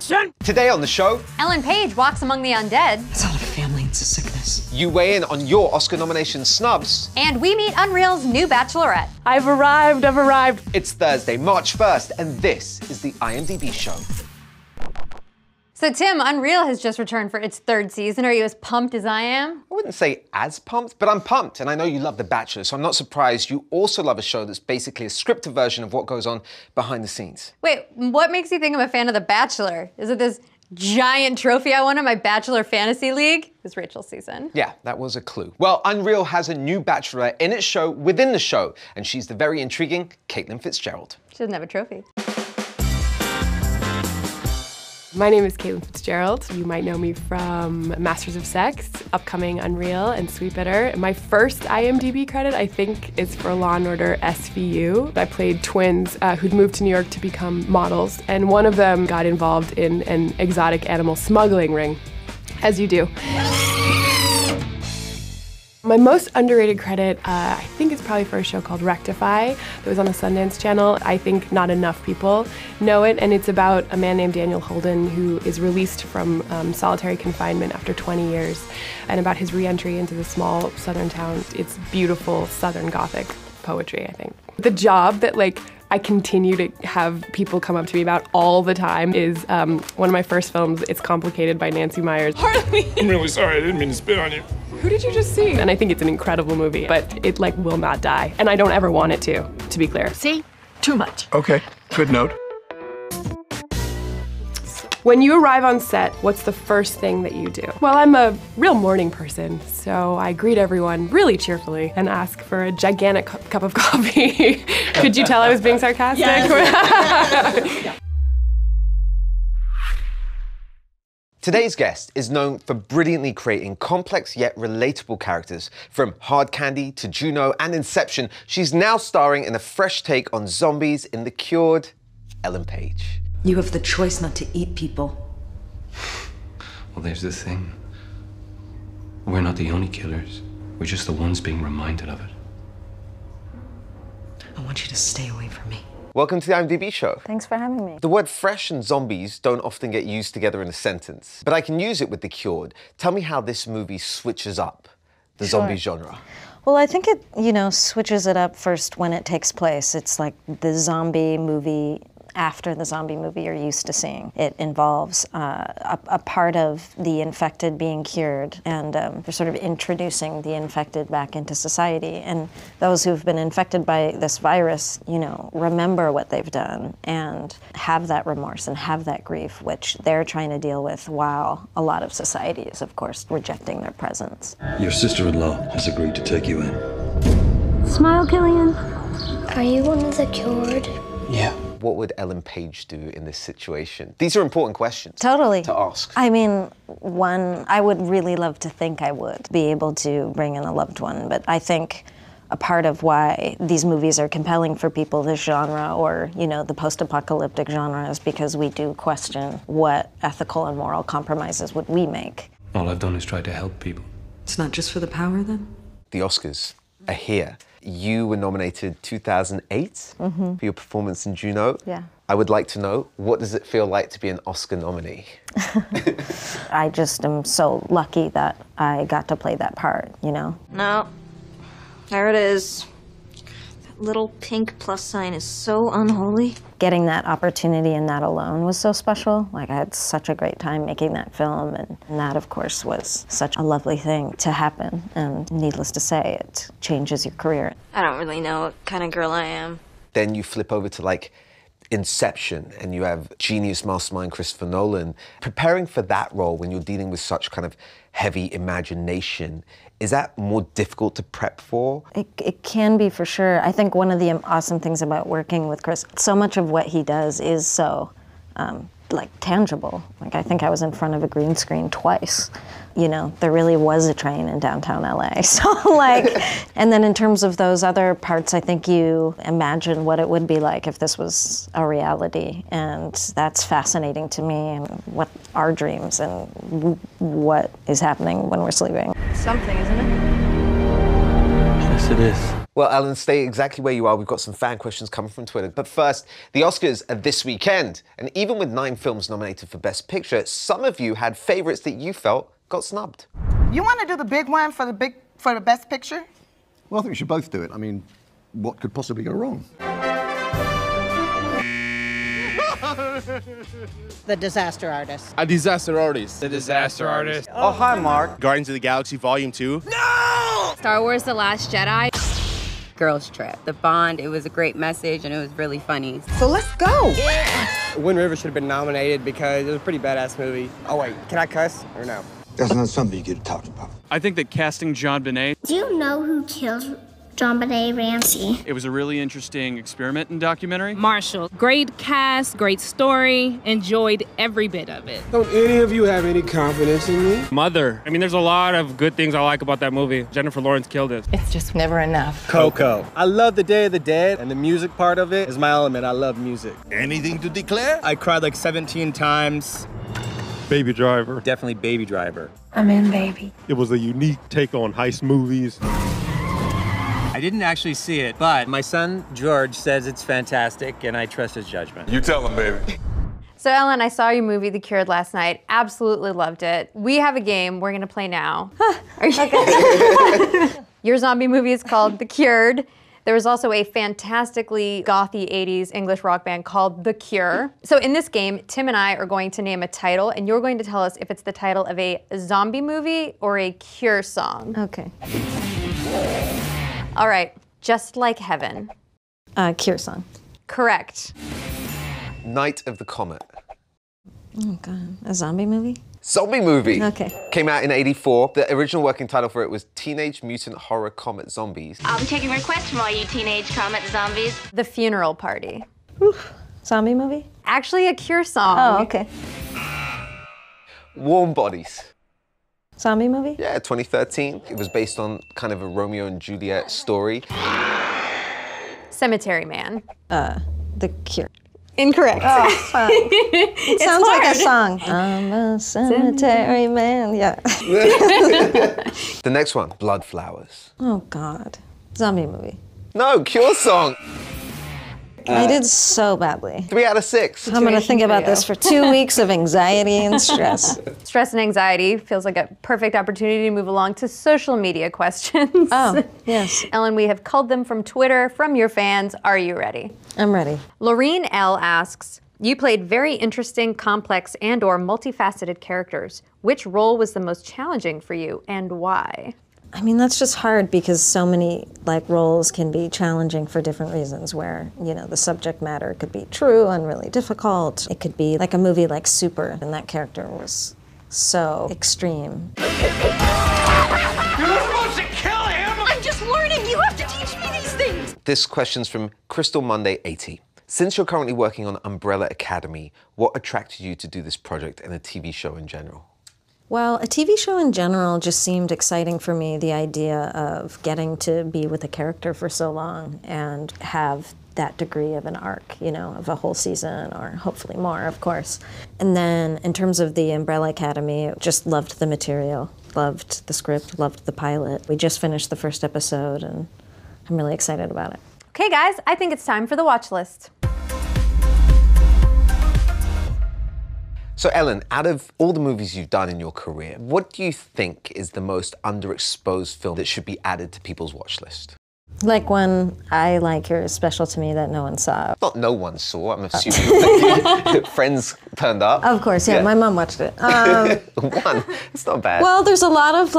Today on the show, Ellen Page walks among the undead. It's not a family, it's a sickness. You weigh in on your Oscar nomination snubs. And we meet Unreal's new bachelorette. I've arrived. It's Thursday, March 1st, and this is the IMDb Show. So Tim, Unreal has just returned for its third season. Are you as pumped as I am? I wouldn't say as pumped, but I'm pumped, and I know you love The Bachelor, so I'm not surprised you also love a show that's basically a scripted version of what goes on behind the scenes. Wait, what makes you think I'm a fan of The Bachelor? Is it this giant trophy I won in my Bachelor Fantasy League? It was Rachel's season. Yeah, that was a clue. Well, Unreal has a new Bachelorette in its show within the show, and she's the very intriguing Caitlin Fitzgerald. She doesn't have a trophy. My name is Caitlin Fitzgerald. You might know me from Masters of Sex, upcoming Unreal, and Sweet Bitter. My first IMDb credit, I think, is for Law & Order SVU. I played twins who'd moved to New York to become models, and one of them got involved in an exotic animal smuggling ring, as you do. My most underrated credit, I think it's probably for a show called Rectify that was on the Sundance Channel. I think not enough people know it, and it's about a man named Daniel Holden who is released from solitary confinement after 20 years, and about his re-entry into the small southern town. It's beautiful Southern Gothic poetry, I think. The job that I continue to have people come up to me about all the time is one of my first films, It's Complicated by Nancy Meyers. Harley! I'm really sorry, I didn't mean to spit on you. Who did you just see? And I think it's an incredible movie, but it will not die. And I don't ever want it to be clear. See? Too much. Okay, good note. When you arrive on set, what's the first thing that you do? Well, I'm a real morning person, so I greet everyone really cheerfully and ask for a gigantic cup of coffee. Could you tell I was being sarcastic? Yes. Today's guest is known for brilliantly creating complex yet relatable characters. From Hard Candy to Juno and Inception, she's now starring in a fresh take on zombies in The Cured, Ellen Page. You have the choice not to eat people. Well, there's the thing. We're not the only killers. We're just the ones being reminded of it. I want you to stay away from me. Welcome to the IMDb Show. Thanks for having me. The word fresh and zombies don't often get used together in a sentence, but I can use it with The Cured. Tell me how this movie switches up the zombie genre. Well, I think it, switches it up first when it takes place. It's like the zombie movie after the zombie movie you're used to seeing. It involves a part of the infected being cured, and they're sort of introducing the infected back into society. And those who've been infected by this virus, remember what they've done and have that remorse and have that grief, which they're trying to deal with while a lot of society is, of course, rejecting their presence. Your sister-in-law has agreed to take you in. Smile, Killian. Are you one of the cured? Yeah. What would Ellen Page do in this situation? These are important questions. Totally. To ask. I mean, one, I would really love to think I would be able to bring in a loved one, but I think a part of why these movies are compelling for people this genre or, the post-apocalyptic genre is because we do question what ethical and moral compromises would we make. All I've done is try to help people. It's not just for the power, then? The Oscars are here. You were nominated 2008 for your performance in Juno. Yeah. I would like to know, what does it feel like to be an Oscar nominee? I just am so lucky that I got to play that part, No. There it is. That little pink plus sign is so unholy. Getting that opportunity and that alone was so special. I had such a great time making that film, and that, of course, was such a lovely thing to happen. And needless to say, it changes your career. I don't really know what kind of girl I am. Then you flip over to Inception, and you have genius mastermind Christopher Nolan. Preparing for that role when you're dealing with such kind of heavy imagination, is that more difficult to prep for? It can be, for sure. I think one of the awesome things about working with Chris, so much of what he does is so tangible. I think I was in front of a green screen twice. There really was a train in downtown LA. So and then in terms of those other parts, I think you imagine what it would be like if this was a reality. And that's fascinating to me, and what our dreams and what is happening when we're sleeping. Something, isn't it? Yes, it is. Well, Ellen, stay exactly where you are. We've got some fan questions coming from Twitter. But first, the Oscars are this weekend. And even with 9 films nominated for Best Picture, some of you had favorites that you felt got snubbed. You want to do the big one for the Best Picture? Well, I think we should both do it. I mean, what could possibly go wrong? The Disaster Artist. A Disaster Artist. The Disaster Artist. Oh, hi, Mark. Guardians of the Galaxy Volume 2. No! Star Wars The Last Jedi. Girls Trip. The Bond, it was a great message and it was really funny. So let's go. Yeah. Wind River should have been nominated because it was a pretty badass movie. Oh wait, can I cuss or no? That's not something you get to talk about. I think that casting John Bonet. Do you know who killed John Bonet Ramsey? It was a really interesting experiment in documentary. Marshall. Great cast, great story. Enjoyed every bit of it. Don't any of you have any confidence in me? Mother. I mean, there's a lot of good things I like about that movie. Jennifer Lawrence killed it. It's just never enough. Coco. I love the Day of the Dead, and the music part of it is my element. I love music. Anything to declare? I cried like 17 times. Baby Driver. Definitely Baby Driver. I'm in, baby. It was a unique take on heist movies. I didn't actually see it, but my son, George, says it's fantastic, and I trust his judgment. You tell him, baby. So Ellen, I saw your movie The Cured last night. Absolutely loved it. We have a game we're gonna play now. Are you okay? Your zombie movie is called The Cured. There was also a fantastically gothy 80s English rock band called The Cure. So in this game, Tim and I are going to name a title, and you're going to tell us if it's the title of a zombie movie or a Cure song. Okay. All right, Just Like Heaven. Cure song. Correct. Night of the Comet. Oh, God. A zombie movie? Zombie movie. Okay. Came out in '84. The original working title for it was Teenage Mutant Horror Comet Zombies. I'll be taking requests from all you teenage comet zombies. The Funeral Party. Oof. Zombie movie? Actually a Cure song. Oh, okay. Warm Bodies. Zombie movie? Yeah, 2013. It was based on kind of a Romeo and Juliet story. Cemetery Man. The Cure. Incorrect. Oh, fuck. It sounds like a song. I'm a cemetery man. Yeah. The next one, Blood Flowers. Oh, God. Zombie movie. No, Cure song. I did so badly. 3 out of 6. I'm going to think about this for 2 weeks of anxiety and stress. Stress and anxiety feels like a perfect opportunity to move along to social media questions. Oh, yes. Ellen, we have culled them from Twitter, from your fans. Are you ready? I'm ready. Laureen L. asks, you played very interesting, complex, and/or multifaceted characters. Which role was the most challenging for you, and why? I mean, that's just hard because so many roles can be challenging for different reasons where, the subject matter could be true and really difficult. It could be like a movie like Super, and that character was so extreme. You're supposed to kill him! I'm just learning! You have to teach me these things! This question's from Crystal Monday 80. Since you're currently working on Umbrella Academy, what attracted you to do this project and a TV show in general? Well, a TV show in general just seemed exciting for me, the idea of getting to be with a character for so long and have that degree of an arc, of a whole season or hopefully more, of course. And then in terms of the Umbrella Academy, just loved the material, loved the script, loved the pilot. We just finished the first episode and I'm really excited about it. Okay, guys, I think it's time for the watch list. So Ellen, out of all the movies you've done in your career, what do you think is the most underexposed film that should be added to people's watch list? Like one I like or is special to me that no one saw. Not no one saw, I'm assuming friends turned up. Of course, yeah, my mom watched it. One, it's not bad. Well, there's a lot of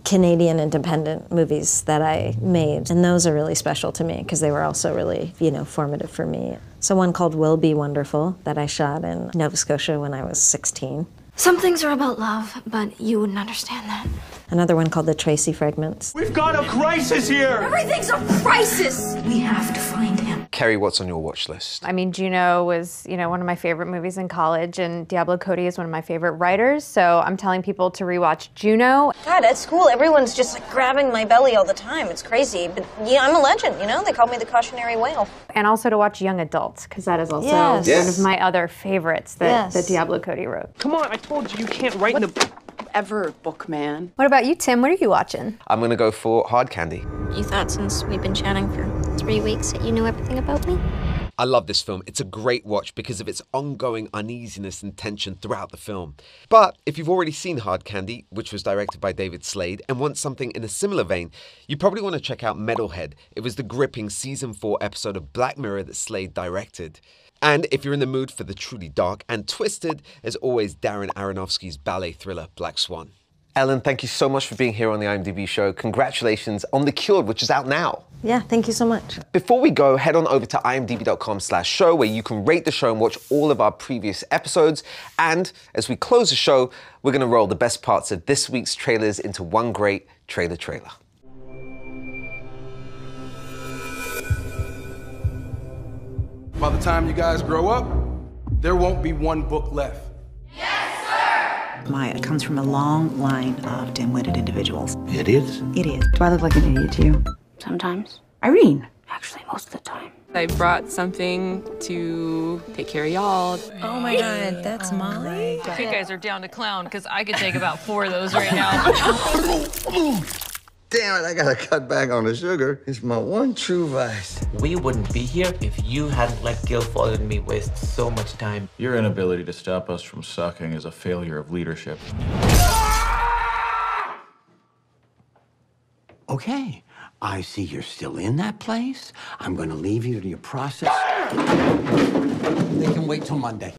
Canadian independent movies that I made, and those are really special to me because they were also really, formative for me. So one called Will Be Wonderful that I shot in Nova Scotia when I was 16. Some things are about love, but you wouldn't understand that. Another one called The Tracy Fragments. We've got a crisis here! Everything's a crisis! We have to find him. Kerry, what's on your watch list? I mean, Juno was, one of my favorite movies in college, and Diablo Cody is one of my favorite writers, so I'm telling people to rewatch Juno. God, at school, everyone's just grabbing my belly all the time. It's crazy, but yeah, I'm a legend, They call me the cautionary whale. And also to watch Young Adult, because that is also one of my other favorites that Diablo Cody wrote. Come on, I told you you can't write in the... Whatever, Bookman. What about you, Tim? What are you watching? I'm gonna go for Hard Candy. You thought since we've been chatting for 3 weeks that you knew everything about me? I love this film. It's a great watch because of its ongoing uneasiness and tension throughout the film. But if you've already seen Hard Candy, which was directed by David Slade, and want something in a similar vein, you probably want to check out Metalhead. It was the gripping season 4 episode of Black Mirror that Slade directed. And if you're in the mood for the truly dark and twisted, there's always Darren Aronofsky's ballet thriller, Black Swan. Ellen, thank you so much for being here on the IMDb Show. Congratulations on The Cured, which is out now. Yeah, thank you so much. Before we go, head on over to imdb.com/show where you can rate the show and watch all of our previous episodes. And as we close the show, we're going to roll the best parts of this week's trailers into one great trailer. By the time you guys grow up, there won't be one book left. Maya comes from a long line of dim-witted individuals. Idiots? Idiots. Do I look like an idiot to you? Sometimes. Irene. Actually, most of the time. I brought something to take care of y'all. Oh my God, that's Molly. If you guys are down to clown, because I could take about 4 of those right now. Damn it, I gotta cut back on the sugar. It's my one true vice. We wouldn't be here if you hadn't let Guilfoyle and me waste so much time. Your inability to stop us from sucking is a failure of leadership. Okay, I see you're still in that place. I'm gonna leave you to your process. They can wait till Monday.